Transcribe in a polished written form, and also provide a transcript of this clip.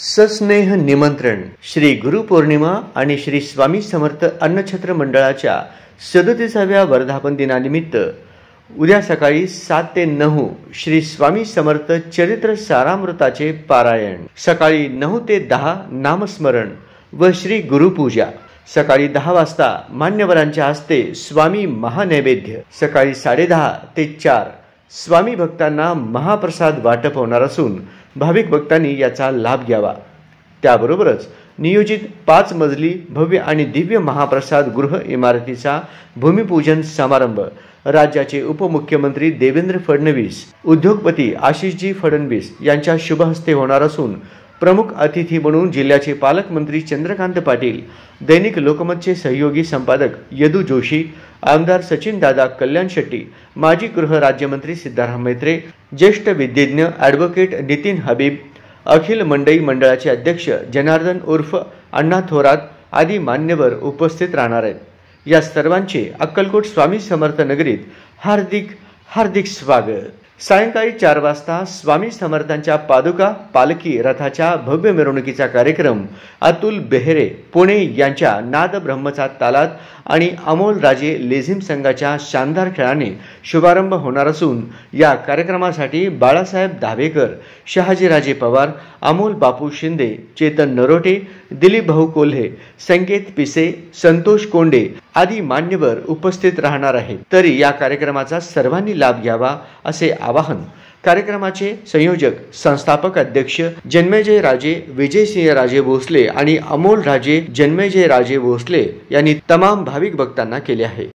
सस्नेह निमंत्रण श्री गुरुपौर्णिमा आणि श्री स्वामी समर्थ अन्नछत्र मंडळाच्या 37व्या वर्धापन दिनानिमित्त उद्या सकाळी 7 ते 9 श्री स्वामी समर्थ चरित्र सारामृताचे पारायण, सकाळी 9 ते 10 नामस्मरण व श्री गुरुपूजा, सकाळी 10 वाजता मान्यवरांच्या हस्ते स्वामी महानैवेद्य, सकाळी 10:30 ते 4 स्वामी भक्तांना महाप्रसाद वाटप होणार असून भाविक भक्तांनी याचा लाभ घ्यावा। त्याबरोबरच नियोजित 5 मजली भव्य आणि दिव्य महाप्रसाद गृह इमारतीचा भूमिपूजन समारंभ राज्याचे उपमुख्यमंत्री देवेंद्र फडणवीस, उद्योगपती आशिषजी फडणवीस यांच्या शुभ हस्ते होणार असून प्रमुख अतिथी म्हणून जिल्ह्याचे पालकमंत्री चंद्रकांत पाटील, दैनिक लोकमतचे सहयोगी संपादक यदू जोशी, आमदार सचिनदादा कल्याण शेट्टी, माजी गृह राज्यमंत्री सिद्धाराम मैत्रे, ज्येष्ठ विद्यज्ञ ॲडव्होकेट नितीन हबीब, अखिल मंडई मंडळाचे अध्यक्ष जनार्दन उर्फ अण्णा थोरात आदी मान्यवर उपस्थित राहणार आहेत। या सर्वांचे अक्कलकोट स्वामी समर्थ नगरीत हार्दिक हार्दिक स्वागत। सायंकाळी 4 वाजता स्वामी समर्थांच्या पादुका पालखी रथाच्या भव्य मिरवणुकीचा कार्यक्रम अतुल बेहरे पुणे यांच्या नाद ब्रह्मचा तालात आणि अमोल राजे लेझिम संघाच्या शानदार खेळाने शुभारंभ होणार असून या कार्यक्रमासाठी बाळासाहेब धाबेकर, शहाजीराजे पवार, अमोल बापू शिंदे, चेतन नरोटे, दिलीप भाऊ कोल्हे, संकेत पिसे, संतोष कोंडे आदी मान्यवर उपस्थित राहणार आहेत। तरी या कार्यक्रमाचा सर्वांनी लाभ घ्यावा असे आवाहन कार्यक्रमाचे संयोजक संस्थापक अध्यक्ष जन्मेजय राजे विजयसिंह राजे भोसले आणि अमोल राजे जन्मेजय राजे भोसले यांनी तमाम भाविक भक्तांना केले आहे।